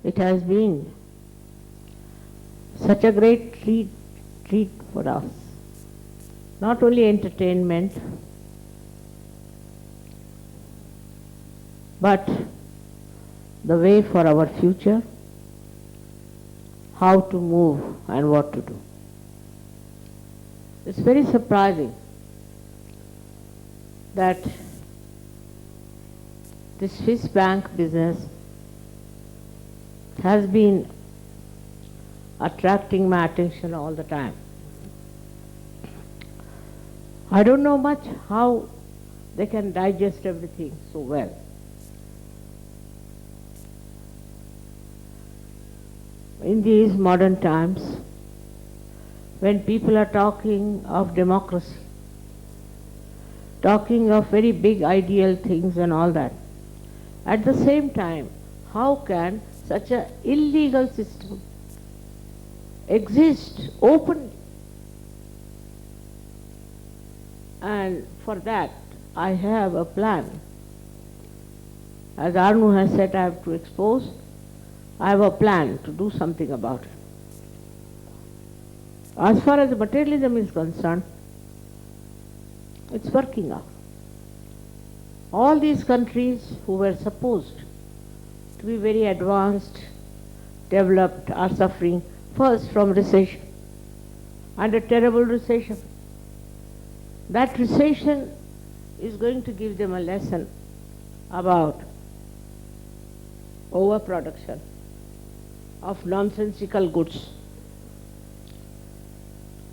It has been such a great treat for us. Not only entertainment, but the way for our future, how to move and what to do. It's very surprising that this Swiss bank business has been attracting my attention all the time. I don't know much how they can digest everything so well. In these modern times, when people are talking of democracy, talking of very big ideal things and all that, at the same time, how can such an illegal system exist openly? And for that, I have a plan. As Arnu has said, I have to expose. I have a plan to do something about it. As far as materialism is concerned, it's working out. All these countries who were supposed to be very advanced, developed, are suffering first from recession, and a terrible recession. That recession is going to give them a lesson about overproduction of nonsensical goods.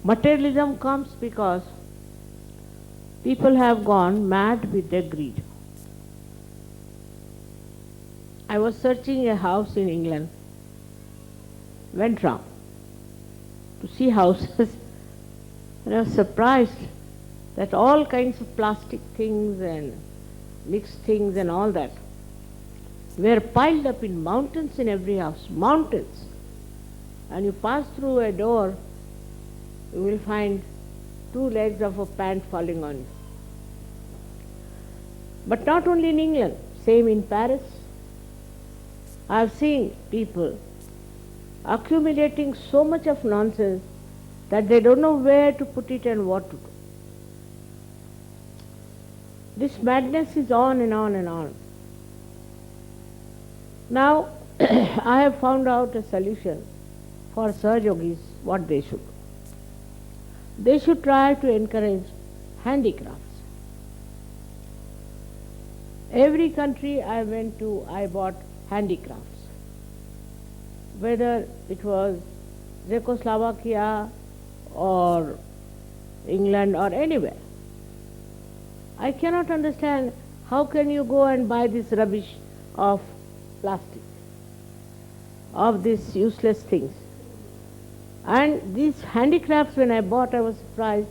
Materialism comes because people have gone mad with their greed. I was searching a house in England, went round to see houses, and I was surprised that all kinds of plastic things and mixed things and all that were piled up in mountains in every house, mountains. And you pass through a door, you will find 2 legs of a pant falling on you. But not only in England, same in Paris. I have seen people accumulating so much of nonsense that they don't know where to put it and what to do. This madness is on and on and on. Now, I have found out a solution for Sahaja Yogis, what they should do. They should try to encourage handicrafts. Every country I went to, I bought handicrafts. Whether it was Czechoslovakia or England or anywhere. I cannot understand how can you go and buy this rubbish of plastic, of these useless things. And these handicrafts, when I bought, I was surprised.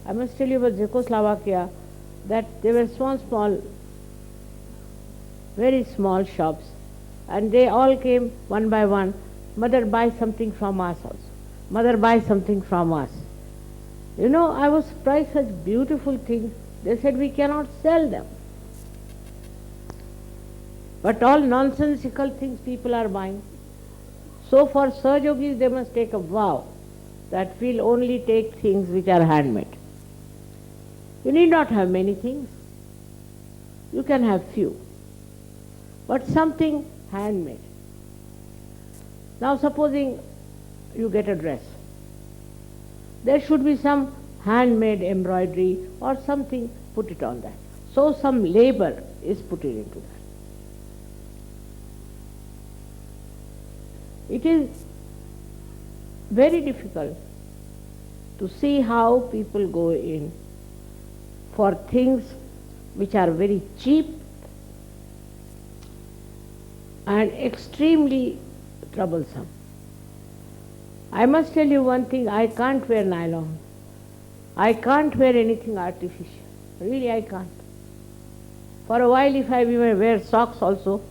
I must tell you about Czechoslovakia, that they were small, very small shops, and they all came one by one. Mother, buy something from us also. Mother, buy something from us. You know, I was surprised, such beautiful things. They said we cannot sell them. But all nonsensical things people are buying. So for Sahaja Yogis, they must take a vow that we'll only take things which are handmade. You need not have many things. You can have few. But something handmade. Now supposing you get a dress. There should be some handmade embroidery or something, put it on that. So some labor is put into that. It is very difficult to see how people go in for things which are very cheap and extremely troublesome. I must tell you one thing, I can't wear nylon. I can't wear anything artificial. Really, I can't. For a while, if I even wear socks also,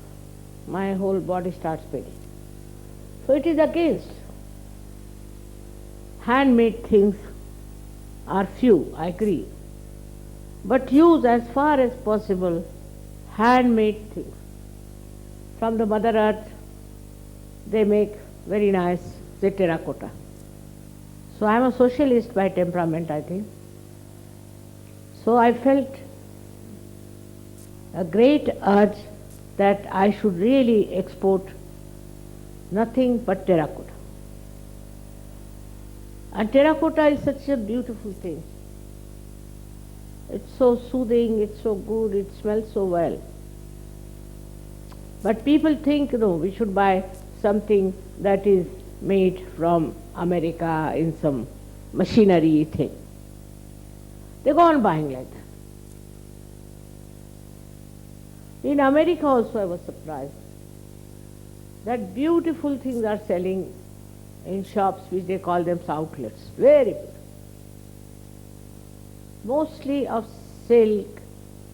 my whole body starts paining. So it is against. Handmade things are few, I agree. But use as far as possible handmade things from the Mother Earth, they make very nice, say, terracotta. So I am a socialist by temperament, I think. So I felt a great urge that I should really export nothing but terracotta. And terracotta is such a beautiful thing. It's so soothing, it's so good, it smells so well. But people think, no, we should buy something that is made from America in some machinery thing. They go on buying like that. In America also I was surprised that beautiful things are selling in shops which they call them outlets. Very good. Mostly of silk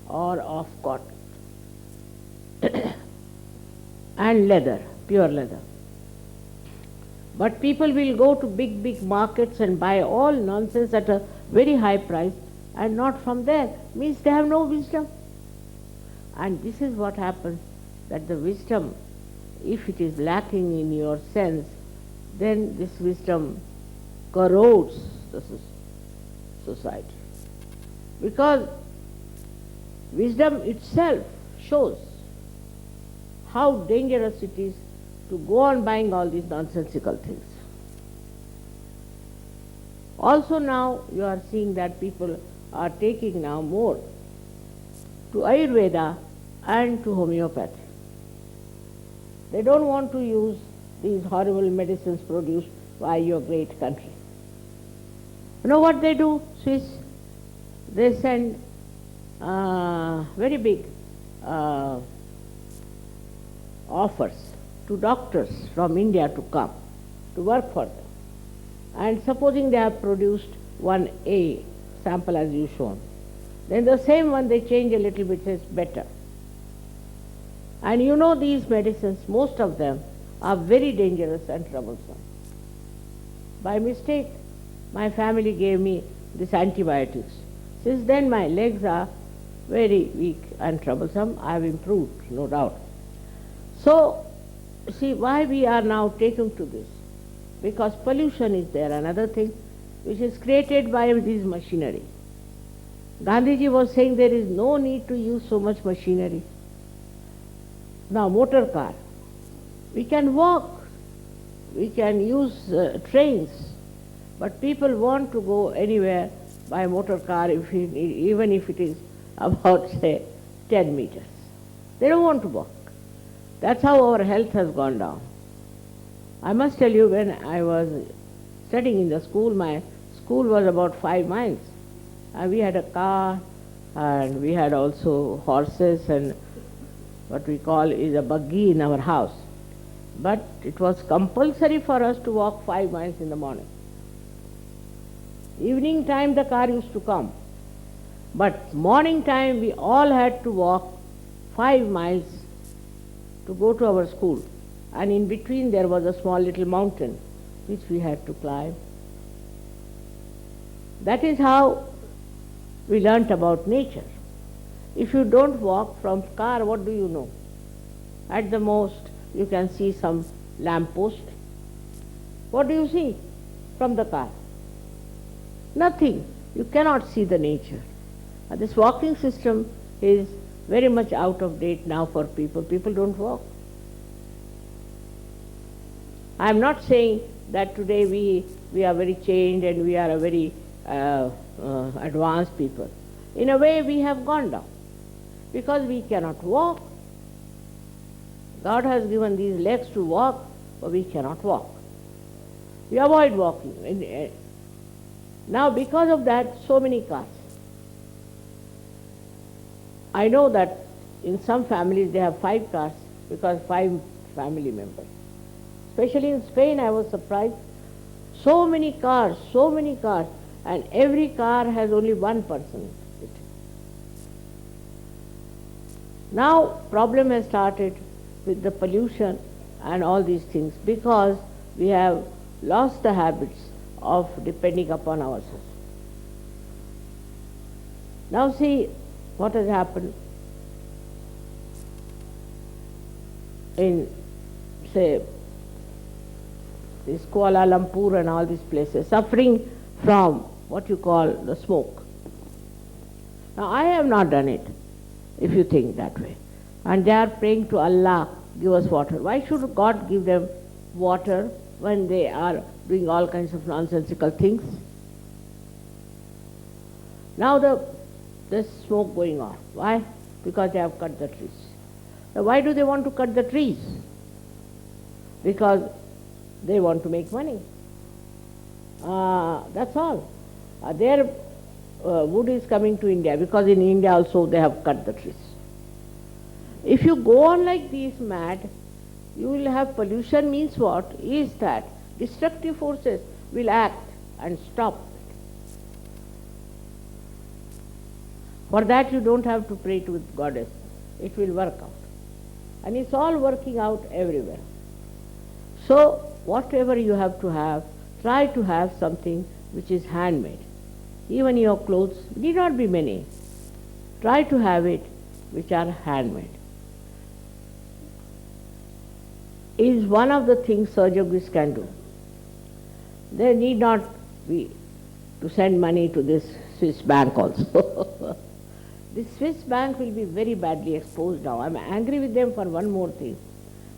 or of cotton and leather, pure leather. But people will go to big, big markets and buy all nonsense at a very high price and not from there. Means they have no wisdom. And this is what happens, that the wisdom, if it is lacking in your sense, then this wisdom corrodes the society. Because wisdom itself shows how dangerous it is to go on buying all these nonsensical things. Also now you are seeing that people are taking now more to Ayurveda and to homeopathy. They don't want to use these horrible medicines produced by your great country. You know what they do, Swiss? They send very big offers to doctors from India to come to work for them. And supposing they have produced one A sample as you shown, then the same one they change a little bit, says better. And you know these medicines, most of them are very dangerous and troublesome. By mistake, my family gave me these antibiotics. Since then my legs are very weak and troublesome. I have improved, no doubt. So, see why we are now taken to this. Because pollution is there, another thing, which is created by this machinery. Gandhiji was saying there is no need to use so much machinery. Now, motor car. We can walk, we can use trains, but people want to go anywhere by motor car, even if it is about, say, 10 meters. They don't want to walk. That's how our health has gone down. I must tell you, when I was studying in the school, my school was about 5 miles. And we had a car, and we had also horses, and what we call is a buggy in our house. But it was compulsory for us to walk 5 miles in the morning. Evening time the car used to come. But morning time we all had to walk 5 miles to go to our school. And in between there was a small little mountain which we had to climb. That is how we learnt about nature. If you don't walk from car, what do you know? At the most, you can see some lamppost. What do you see from the car? Nothing. You cannot see the nature. This walking system is very much out of date now for people. People don't walk. I am not saying that today we are very changed and we are a very advanced people. In a way we have gone down because we cannot walk. God has given these legs to walk, but we cannot walk. We avoid walking. Now because of that, so many cars. I know that in some families they have 5 cars because 5 family members. Especially in Spain, I was surprised. So many cars, and every car has only one person. Now problem has started with the pollution and all these things because we have lost the habits of depending upon ourselves. Now see what has happened in, say, this Kuala Lumpur and all these places, suffering from what you call the smoke. Now I have not done it, if you think that way. And they are praying to Allah, give us water. Why should God give them water when they are doing all kinds of nonsensical things? Now there's smoke going on. Why? Because they have cut the trees. Now why do they want to cut the trees? Because they want to make money. That's all. Their wood is coming to India, because in India also they have cut the trees. If you go on like this mad, you will have pollution. Means what? Is that destructive forces will act and stop. For that you don't have to pray to Goddess. It will work out. And it's all working out everywhere. So whatever you have to have, try to have something which is handmade. Even your clothes need not be many. Try to have it which are handmade. Is one of the things Sahaja Yogis can do. They need not be to send money to this Swiss bank also. This Swiss bank will be very badly exposed now. I am angry with them for one more thing.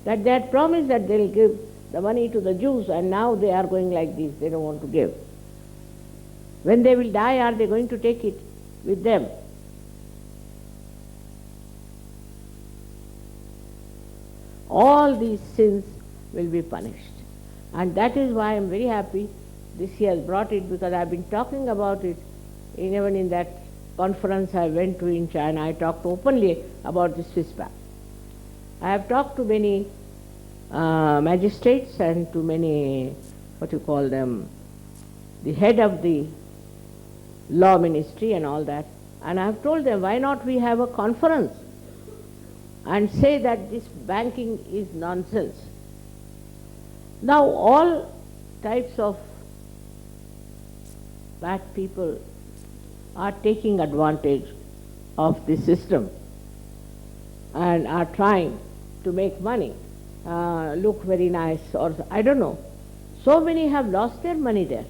That they had promised that they will give the money to the Jews, and now they are going like this. They don't want to give. When they will die, are they going to take it with them? All these sins will be punished. And that is why I am very happy this he has brought it, because I have been talking about it even in that conference I went to in China. I talked openly about the Swiss bank. I have talked to many magistrates and to many, what you call them, the head of the law ministry and all that. And I have told them, why not we have a conference and say that this banking is nonsense. Now all types of bad people are taking advantage of the system and are trying to make money, look very nice, or I don't know. So many have lost their money there.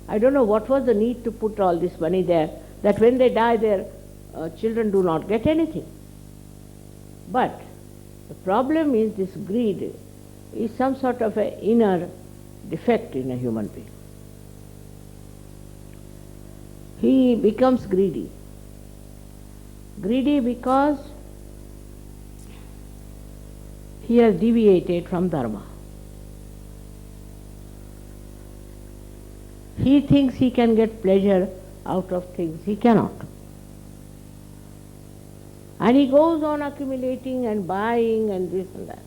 I don't know what was the need to put all this money there, that when they die their children do not get anything. But the problem is this greed is some sort of an inner defect in a human being. He becomes greedy. Greedy because he has deviated from dharma. He thinks he can get pleasure out of things. He cannot. And he goes on accumulating and buying and this and that.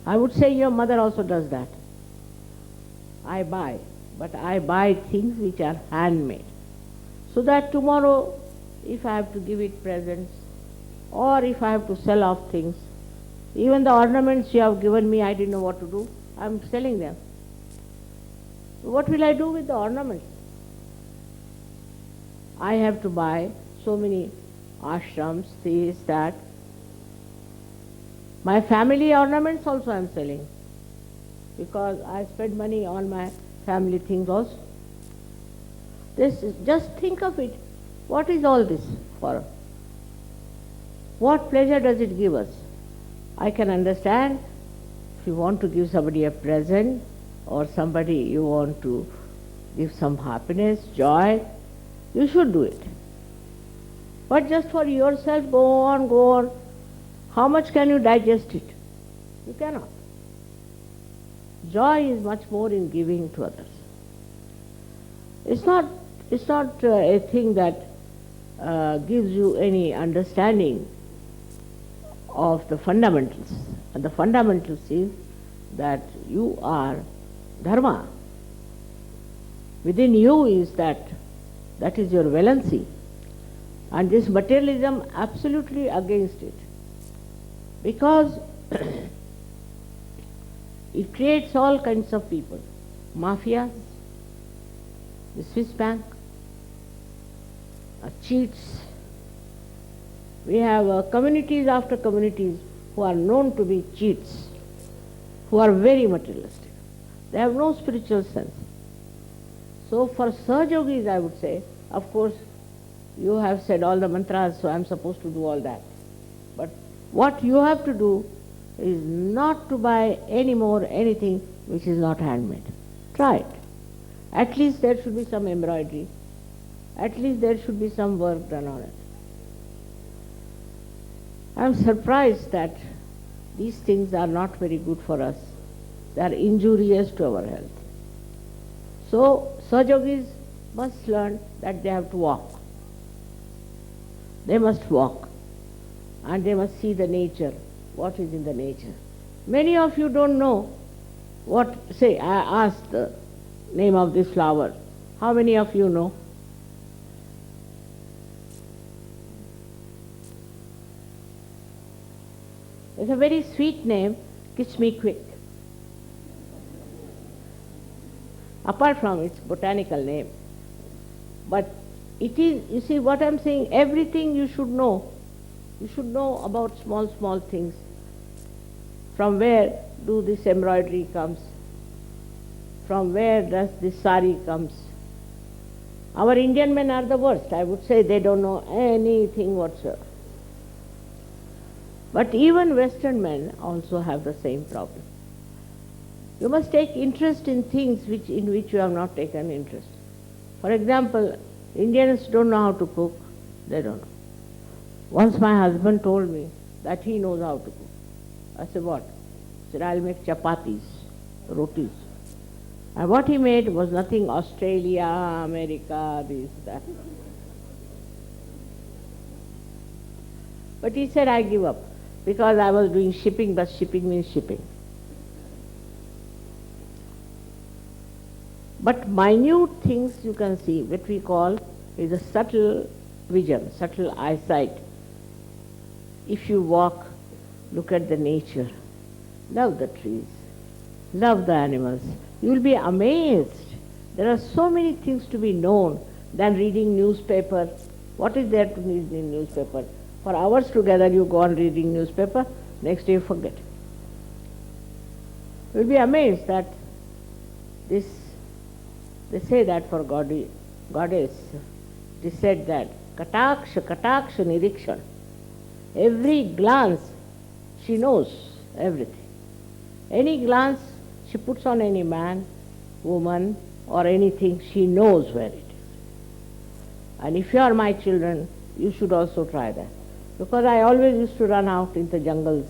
I would say your mother also does that. I buy, but I buy things which are handmade. So that tomorrow, if I have to give it presents, or if I have to sell off things, even the ornaments you have given me, I didn't know what to do. I am selling them. What will I do with the ornaments? I have to buy so many ashrams, this, that. My family ornaments also I am selling, because I spend money on my family things also. Just think of it. What is all this for? What pleasure does it give us? I can understand if you want to give somebody a present, or somebody you want to give some happiness, joy, you should do it. But just for yourself, go on, go on. How much can you digest it? You cannot. Joy is much more in giving to others. It's not a thing that gives you any understanding of the fundamentals. And the fundamentals is that you are dharma. Within you is that is your valency. And this materialism absolutely against it. Because it creates all kinds of people. Mafias, the Swiss bank, cheats. We have communities after communities who are known to be cheats, who are very materialistic. They have no spiritual sense. So for Sahaja Yogis, I would say, of course, you have said all the mantras, so I am supposed to do all that. But what you have to do is not to buy any more anything which is not handmade. Try it. At least there should be some embroidery. At least there should be some work done on it. I am surprised that these things are not very good for us. They are injurious to our health. So Sahaja Yogis must learn that they have to walk. They must walk. And they must see the nature, what is in the nature. Many of you don't know what, say, I asked the name of this flower. How many of you know? It's a very sweet name, Kiss Me Quick. Apart from its botanical name. But it is, you see what I'm saying, everything you should know. You should know about small things. From where do this embroidery comes? From where does this sari comes? Our Indian men are the worst. I would say they don't know anything whatsoever. But even Western men also have the same problem. You must take interest in things in which you have not taken interest. For example, Indians don't know how to cook. They don't know. Once my husband told me that he knows how to cook. I said, what? He said, I'll make chapatis, rotis. And what he made was nothing Australia, America, this, that. But he said, I give up. Because I was doing shipping, but shipping means shipping. But minute things you can see, what we call is a subtle vision, subtle eyesight. If you walk, look at the nature, love the trees, love the animals, you will be amazed. There are so many things to be known than reading newspaper. What is there to read in newspaper? For hours together you go on reading newspaper, next day you forget. You will be amazed that this, they say that for goddess, it is said that kataksha nirikshan. Every glance, she knows everything. Any glance she puts on any man, woman, or anything, she knows where it is. And if you are my children, you should also try that. Because I always used to run out in the jungles,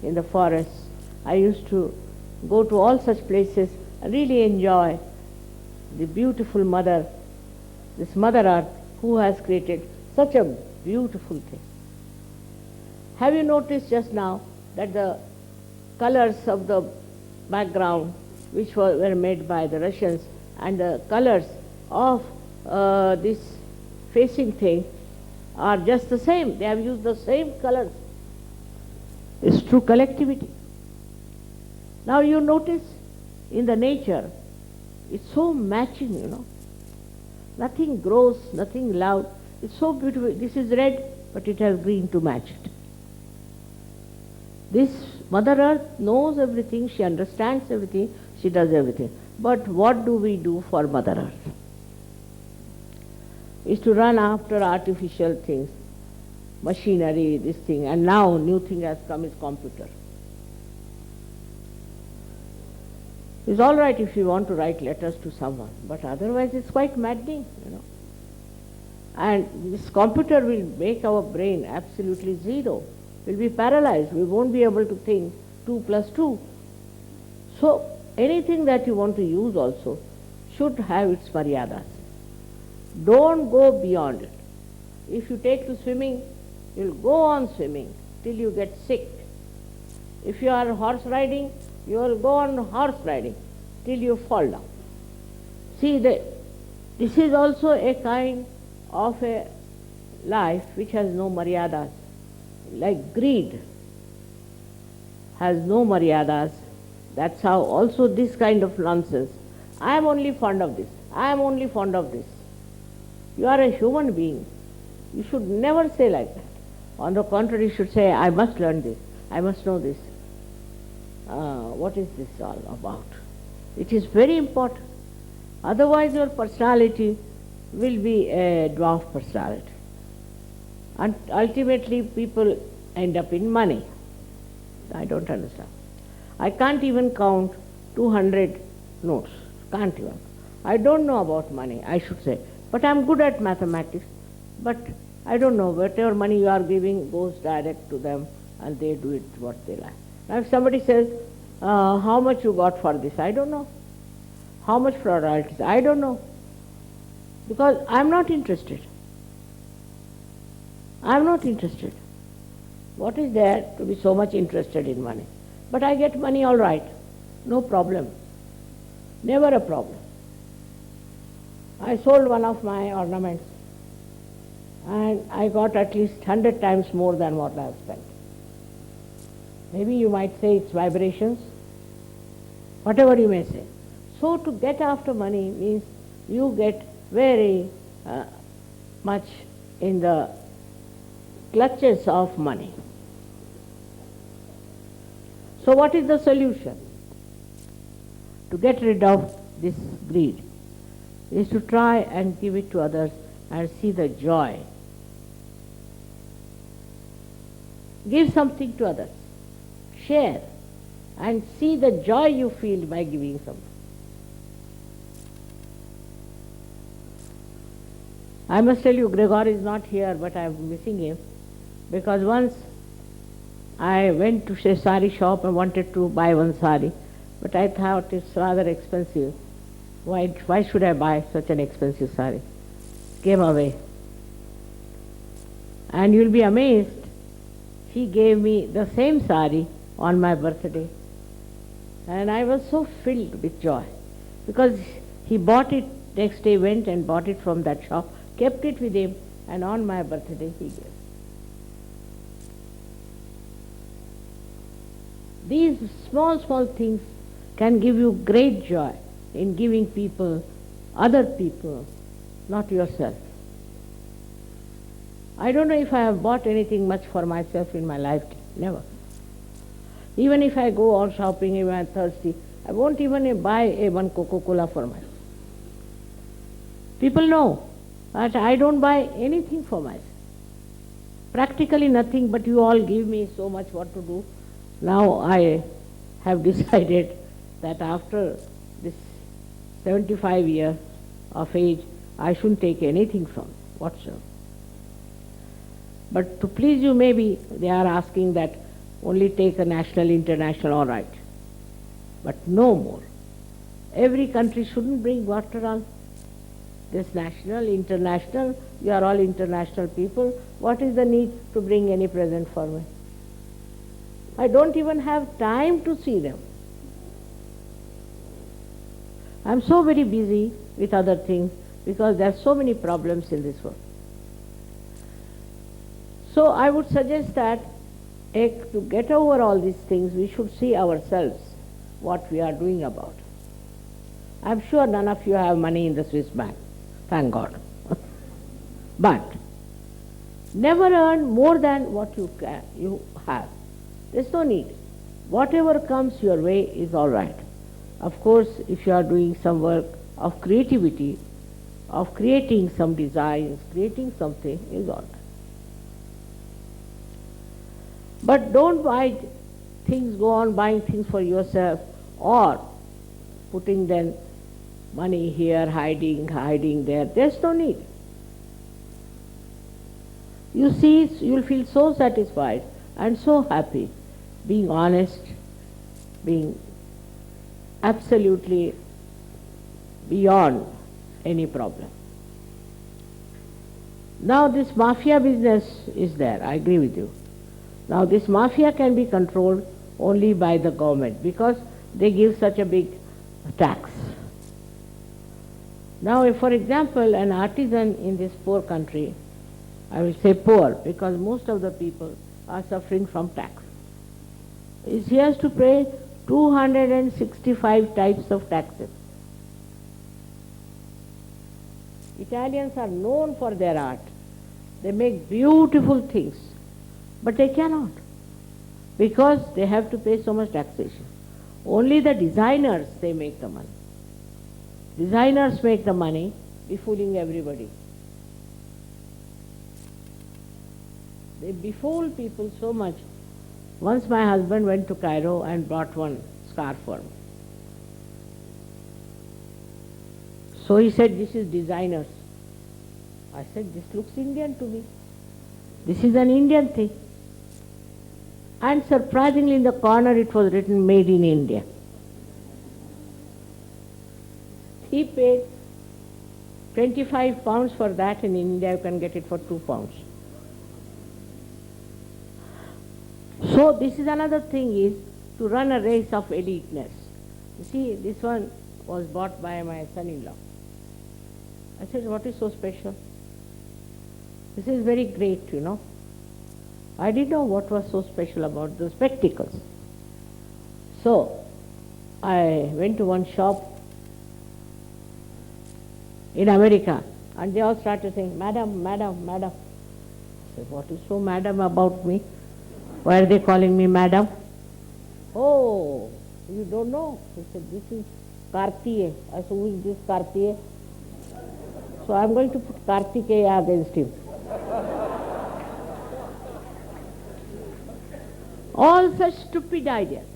in the forests. I used to go to all such places and really enjoy the beautiful mother, this Mother Earth, who has created such a beautiful thing. Have you noticed just now that the colors of the background, which were made by the Russians, and the colors of this facing thing are just the same. They have used the same colors. It's true collectivity. Now you notice in the nature, it's so matching, you know. Nothing gross, nothing loud. It's so beautiful. This is red, but it has green to match it. This Mother Earth knows everything, she understands everything, she does everything. But what do we do for Mother Earth? Is to run after artificial things, machinery, this thing, and now new thing has come is computer. It's all right if you want to write letters to someone, but otherwise it's quite maddening, you know. And this computer will make our brain absolutely zero. We'll be paralyzed. We won't be able to think 2 + 2. So anything that you want to use also should have its maryadas. Don't go beyond it. If you take to swimming, you'll go on swimming till you get sick. If you are horse riding, you will go on horse riding till you fall down. See, this is also a kind of a life which has no maryadas. Like greed has no maryadas. That's how also this kind of nonsense. I am only fond of this. I am only fond of this. You are a human being. You should never say like that. On the contrary, you should say, I must learn this. I must know this. what is this all about? It is very important. Otherwise your personality will be a dwarf personality. And ultimately people end up in money. I don't understand. I can't even count 200 notes. Can't even. I don't know about money, I should say. But I'm good at mathematics. But I don't know, whatever money you are giving goes direct to them and they do it what they like. Now if somebody says, how much you got for this? I don't know. How much for royalties? I don't know. Because I'm not interested. I'm not interested. What is there to be so much interested in money? But I get money all right. No problem. Never a problem. I sold one of my ornaments and I got at least 100 times more than what I have spent. Maybe you might say it's vibrations, whatever you may say. So to get after money means you get very much in the clutches of money. So what is the solution? To get rid of this greed is to try and give it to others and see the joy. Give something to others. Share and see the joy you feel by giving something. I must tell you, Gregor is not here, but I am missing him, because once I went to a sari shop and wanted to buy one sari, but I thought it's rather expensive. Why should I buy such an expensive sari? Came away. And you'll be amazed, he gave me the same sari on my birthday. And I was so filled with joy, because he bought it, next day went and bought it from that shop, kept it with him, and on my birthday he gave. These small things can give you great joy in giving people, other people, not yourself. I don't know if I have bought anything much for myself in my lifetime, never. Even if I go out shopping, if I'm thirsty, I won't even buy one Coca-Cola for myself. People know that I don't buy anything for myself. Practically nothing, but you all give me so much what to do. Now I have decided that after this 75 years of age, I shouldn't take anything from whatsoever. But to please you, maybe they are asking that only take a national, international, all right. But no more. Every country shouldn't bring water on. This national, international, you are all international people. What is the need to bring any present for me? I don't even have time to see them. I'm so very busy with other things because there are so many problems in this world. So I would suggest that to get over all these things, we should see ourselves what we are doing about. I'm sure none of you have money in the Swiss bank, thank God. But never earn more than what you have. There's no need. Whatever comes your way is all right. Of course, if you are doing some work of creativity, of creating some designs, creating something, is all right. But don't buy things, go on buying things for yourself, or putting then money here, hiding there. There's no need. You see, you'll feel so satisfied and so happy, being honest, being absolutely beyond any problem. Now this mafia business is there, I agree with you. Now this mafia can be controlled only by the government because they give such a big tax. Now if, for example, an artisan in this poor country, I will say poor because most of the people are suffering from tax, he has to pay 265 types of taxes. Italians are known for their art. They make beautiful things, but they cannot because they have to pay so much taxation. Only the designers, they make the money. Designers make the money, befooling everybody. They befool people so much. Once my husband went to Cairo and brought one scarf for me. So he said, this is designers. I said, this looks Indian to me. This is an Indian thing. And surprisingly in the corner it was written, made in India. He paid 25 pounds for that. In India you can get it for 2 pounds. So this is another thing, is to run a race of eliteness. You see, this one was bought by my son-in-law. I said, what is so special? This is very great, you know. I didn't know what was so special about the spectacles. So I went to one shop in America, and they all started saying, madam, madam, madam. I said, what is so madam about me? Why are they calling me madam? Oh, you don't know? He said, this is Cartier. I said, who is this Cartier? So I'm going to put Kartikeya against him. All such stupid ideas.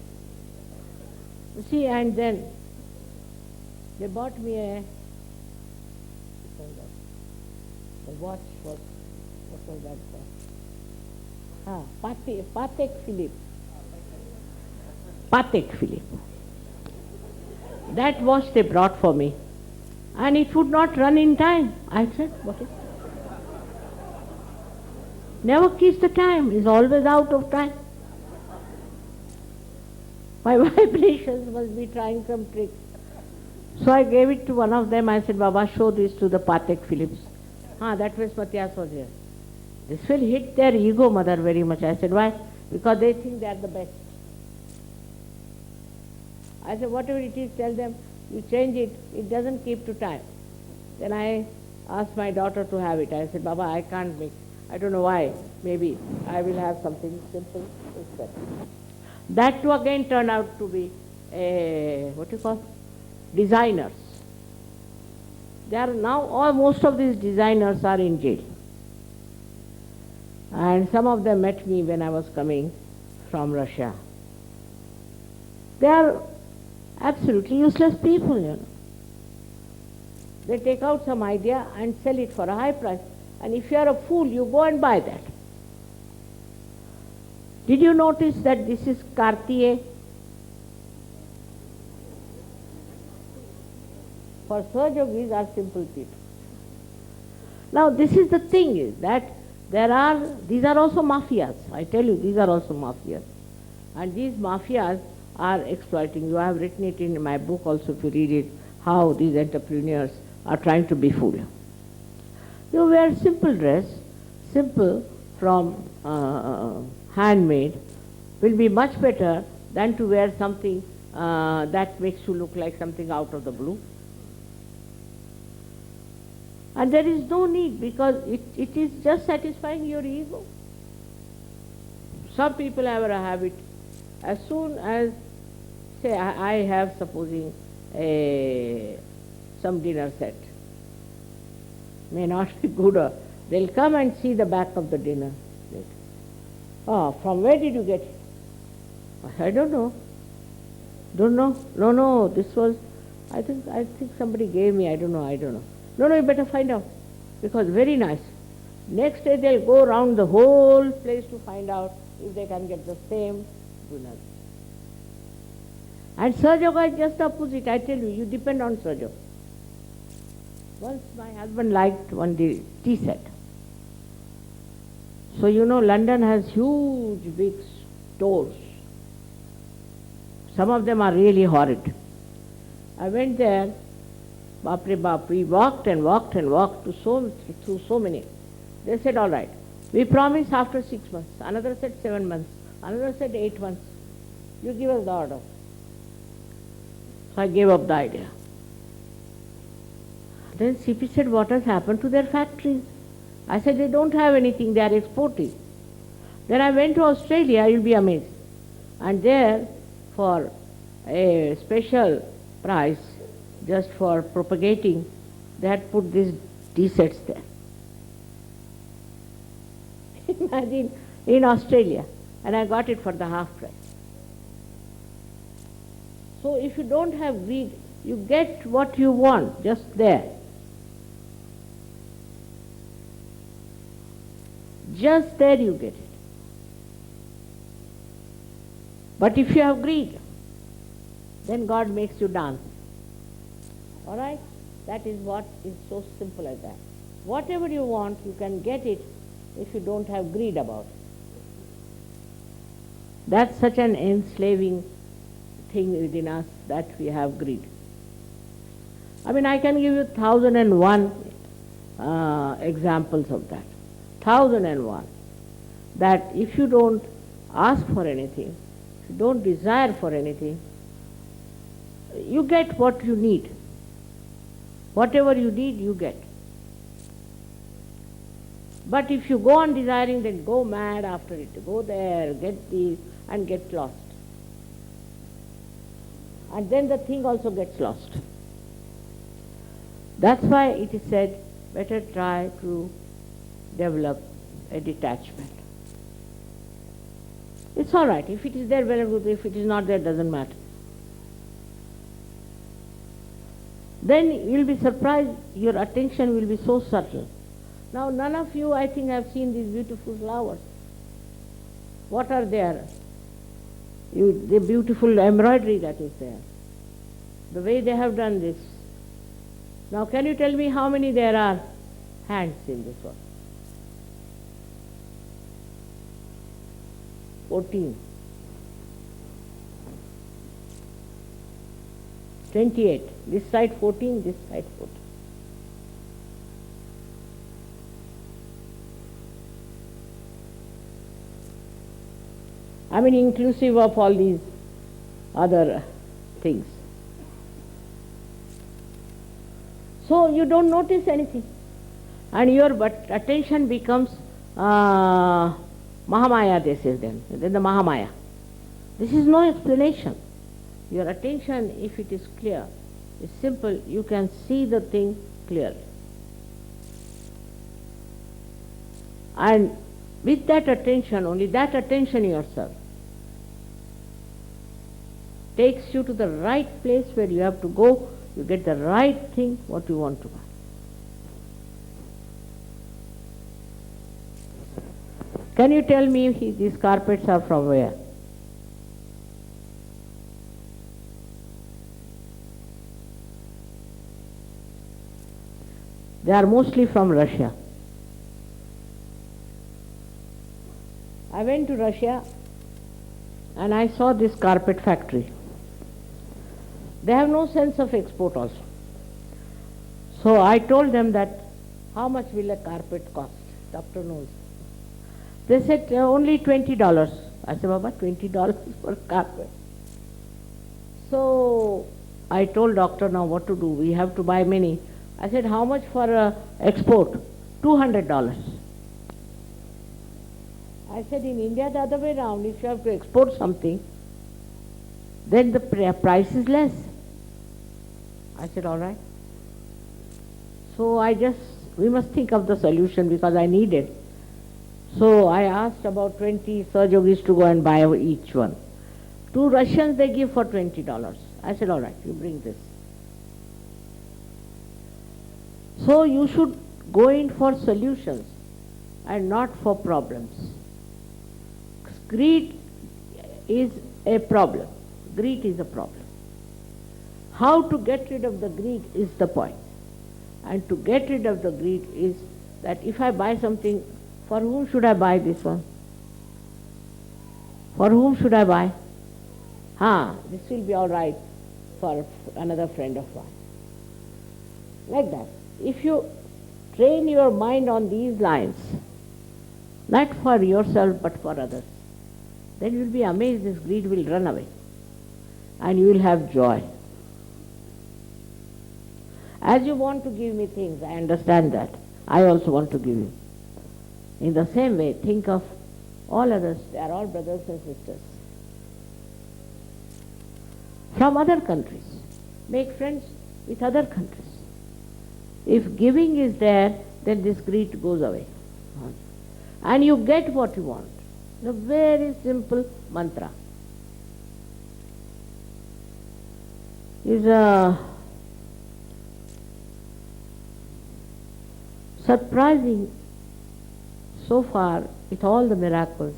You see, and then they bought me the watch was, what was that called? Patek Philippe. Patek Philippe. That watch they brought for me. And it would not run in time. I said, what is it? Never keeps the time, is always out of time. My vibrations must be trying some tricks. So I gave it to one of them. I said, Baba, show this to the Patek Philips. That was Matthias was here. This will hit their ego, mother, very much. I said, why? Because they think they are the best. I said, whatever it is, tell them, you change it, it doesn't keep to time. Then I asked my daughter to have it. I said, Baba, I can't make, I don't know why, maybe I will have something simple instead. That too again turned out to be, what you call, designers. They are now, most of these designers are in jail. And some of them met me when I was coming from Russia. They are absolutely useless people, you know. They take out some idea and sell it for a high price. And if you are a fool, you go and buy that. Did you notice that this is Cartier? For Sahaja Yogis are simple people. Now this is the thing, is that these are also mafias. I tell you, these are also mafias. And these mafias are exploiting. You have written it in my book also, if you read it, how these entrepreneurs are trying to befool you. You wear simple dress, simple from handmade, will be much better than to wear something that makes you look like something out of the blue. And there is no need, because it is just satisfying your ego. Some people have a habit, as soon as, say, I have, supposing, some dinner set, may not be good, or they'll come and see the back of the dinner set. Oh, from where did you get it? I don't know. Don't know. No, this was, I think somebody gave me, I don't know. No, you better find out, because very nice. Next day they'll go around the whole place to find out if they can get the same dinner. And Sahaja Yoga is just the opposite. I tell you, you depend on Sahaja Yoga. Once my husband liked one tea set. So you know, London has huge big stores. Some of them are really horrid. I went there, Bapre Bap, we walked and walked and walked through so many. They said, all right, we promise after 6 months. Another said 7 months. Another said 8 months. You give us the order. So I gave up the idea. Then CP said, what has happened to their factories? I said, they don't have anything, they are exporting. Then I went to Australia, you'll be amazed. And there, for a special prize just for propagating. They had put these tea sets there. Imagine, in Australia, and I got it for the half price. So if you don't have greed, you get what you want just there. Just there you get it. But if you have greed, then God makes you dance. All right? That is what is so simple as that. Whatever you want, you can get it if you don't have greed about it. That's such an enslaving thing within us that we have greed. I mean, I can give you 1,001 examples of that. 1,001. That if you don't ask for anything, if you don't desire for anything, you get what you need. Whatever you need, you get. But if you go on desiring, then go mad after it. Go there, get these, and get lost. And then the thing also gets lost. That's why it is said, better try to develop a detachment. It's all right. If it is there, well and good. If it is not there, doesn't matter. Then you will be surprised, your attention will be so subtle. Now, none of you, I think, have seen these beautiful flowers. What are there? The beautiful embroidery that is there. The way they have done this. Now, can you tell me how many there are hands in this one? 14. 28. This side 14, this side 14. I mean, inclusive of all these other things. So you don't notice anything. And your attention becomes Mahamaya, they say then the Mahamaya. This is no explanation. Your attention, if it is clear, is simple, you can see the thing clearly. And with that attention, only that attention yourself, takes you to the right place where you have to go, you get the right thing, what you want to buy. Can you tell me these carpets are from where? They are mostly from Russia. I went to Russia and I saw this carpet factory. They have no sense of export also. So I told them that, how much will a carpet cost? Doctor knows. They said only $20. I said, Baba, $20 for a carpet. So I told doctor, now what to do? We have to buy many. I said, how much for export? $200. I said, in India the other way around, if you have to export something, then the price is less. I said, all right. So we must think of the solution because I need it. So I asked about 20 Sahaja Yogis to go and buy each one. 2 Russians they give for $20. I said, all right, you bring this. So you should go in for solutions and not for problems. Greed is a problem. Greed is a problem. How to get rid of the greed is the point. And to get rid of the greed is that if I buy something, for whom should I buy this one? For whom should I buy? This will be all right for another friend of mine. Like that. If you train your mind on these lines, not for yourself but for others, then you will be amazed this greed will run away and you will have joy. As you want to give me things, I understand that. I also want to give you. In the same way, think of all others. They are all brothers and sisters. from other countries. Make friends with other countries. If giving is there, then this greed goes away. And you get what you want. A very simple mantra. Is surprising so far with all the miracles.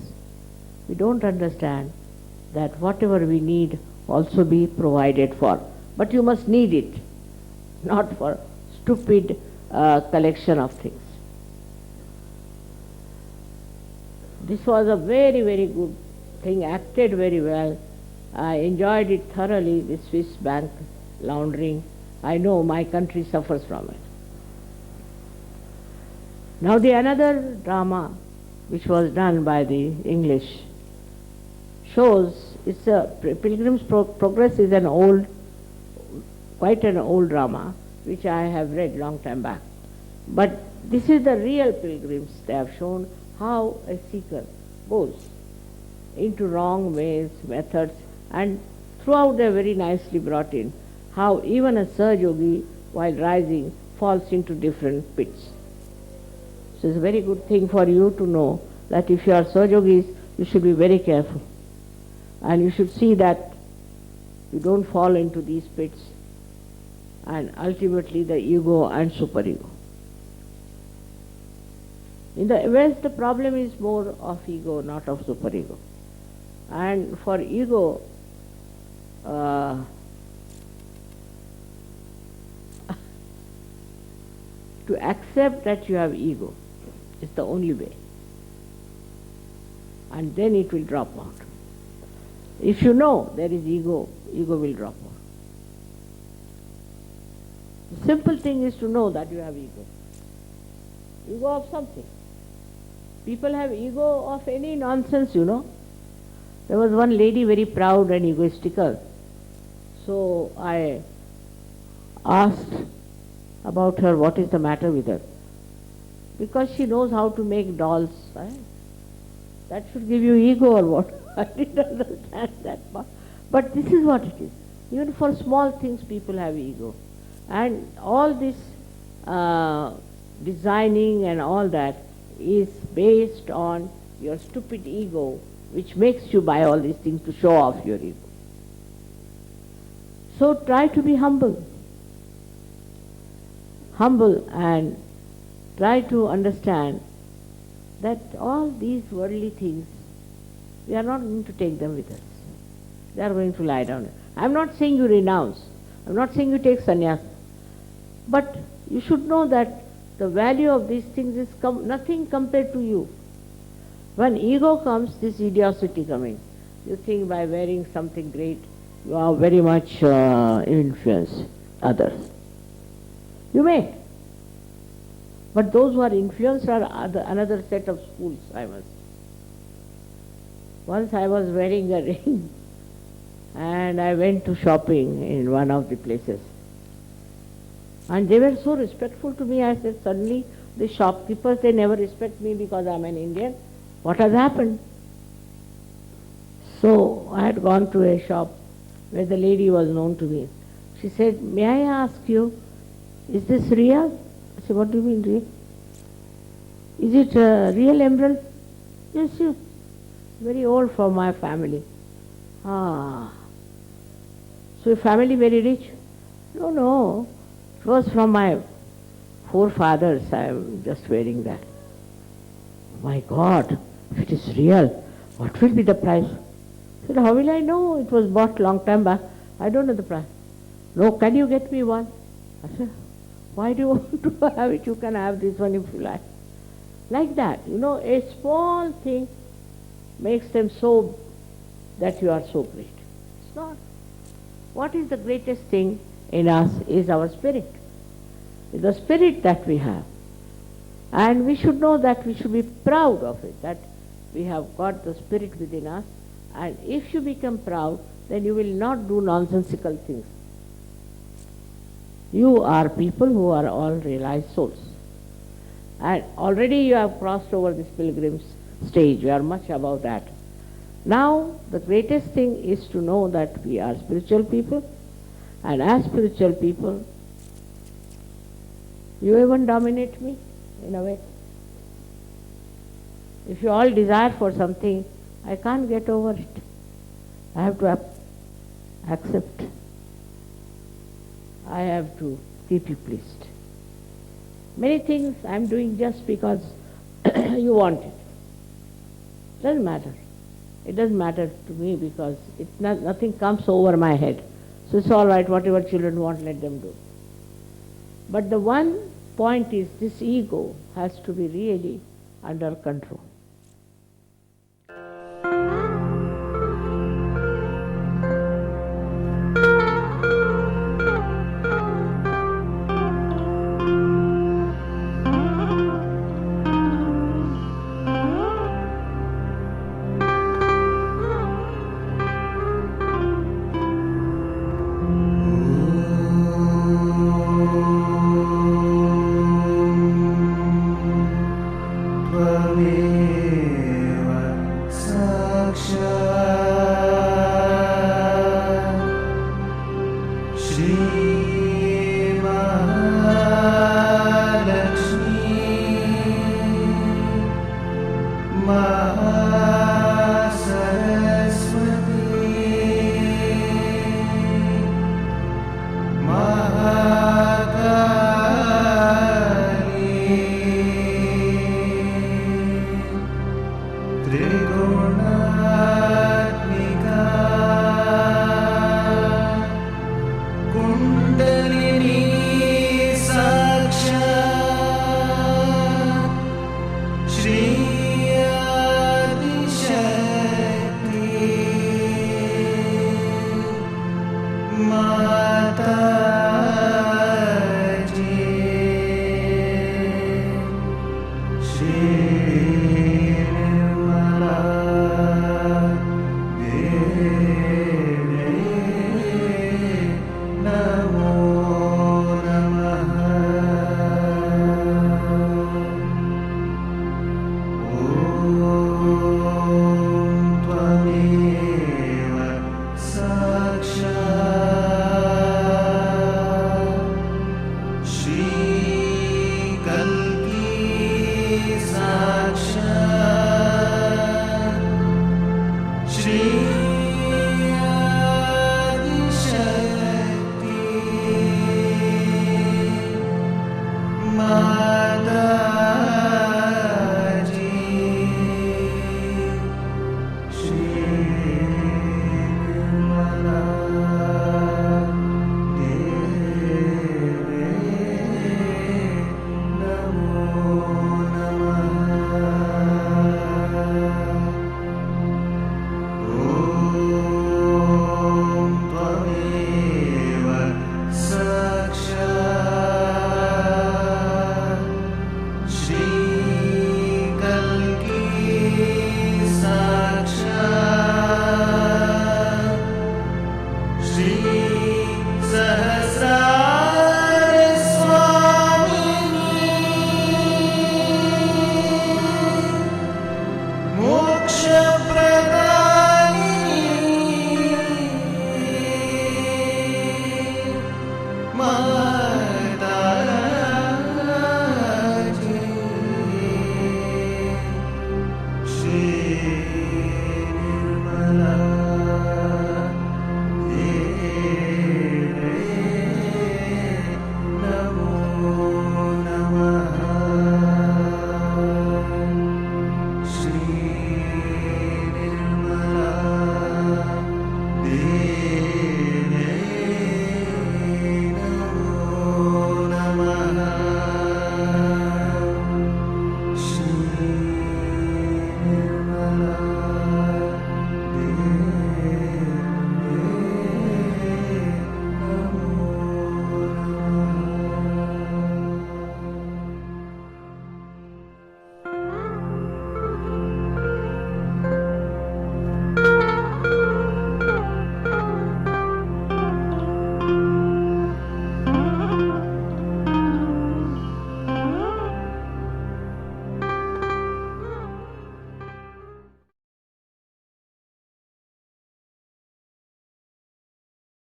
We don't understand that whatever we need also be provided for. But you must need it, not for stupid collection of things. This was a very, very good thing, acted very well. I enjoyed it thoroughly, the Swiss bank laundering. I know my country suffers from it. Now the another drama which was done by the English shows, it's a Pilgrim's Progress is an old, quite an old drama which I have read long time back. But this is the real pilgrims. They have shown how a seeker goes into wrong ways, methods, and throughout they are very nicely brought in how even a Sahaja Yogi while rising falls into different pits. So it's a very good thing for you to know that if you are Sahaja Yogis, you should be very careful. And you should see that you don't fall into these pits and ultimately the ego and superego. In the West, the problem is more of ego, not of superego. And for ego, to accept that you have ego is the only way. And then it will drop out. If you know there is ego, ego will drop out. The simple thing is to know that you have ego. Ego of something. People have ego of any nonsense, you know. There was one lady very proud and egoistical. So I asked about her, what is the matter with her? Because she knows how to make dolls. Right? That should give you ego or what? I didn't understand that part. But this is what it is. Even for small things people have ego. And all this designing and all that is based on your stupid ego, which makes you buy all these things to show off your ego. So try to be humble. Humble and try to understand that all these worldly things, we are not going to take them with us. They are going to lie down. I am not saying you renounce. I am not saying you take sannyas. But you should know that the value of these things is nothing compared to you. When ego comes, this idiocy coming. You think by wearing something great, you are very much influence others. You may. But those who are influenced are another set of fools, I must. Once I was wearing a ring and I went to shopping in one of the places. And they were so respectful to me. I said, suddenly the shopkeepers, they never respect me because I'm an Indian. What has happened? So I had gone to a shop where the lady was known to me. She said, may I ask you, is this real? I said, what do you mean real? Is it a real emerald? Yes, yes. Very old for my family. Ah. So your family very rich? No, no. It was from my forefathers. I am just wearing that. My God, if it is real, what will be the price? I said, how will I know? It was bought long time back. I don't know the price. No, can you get me one? I said, why do you want to have it? You can have this one if you like. Like that, you know, a small thing makes them so that you are so great. It's not. What is the greatest thing in us is our spirit. It's the spirit that we have. And we should know that we should be proud of it, that we have got the spirit within us. And if you become proud, then you will not do nonsensical things. You are people who are all realized souls. And already you have crossed over this pilgrim's stage. You are much above that. Now, the greatest thing is to know that we are spiritual people, and as spiritual people, you even dominate me in a way. If you all desire for something, I can't get over it. I have to accept. I have to keep you pleased. Many things I am doing just because you want it. Doesn't matter. It doesn't matter to me because nothing comes over my head. So it's all right, whatever children want, let them do. But the one point is this ego has to be really under control.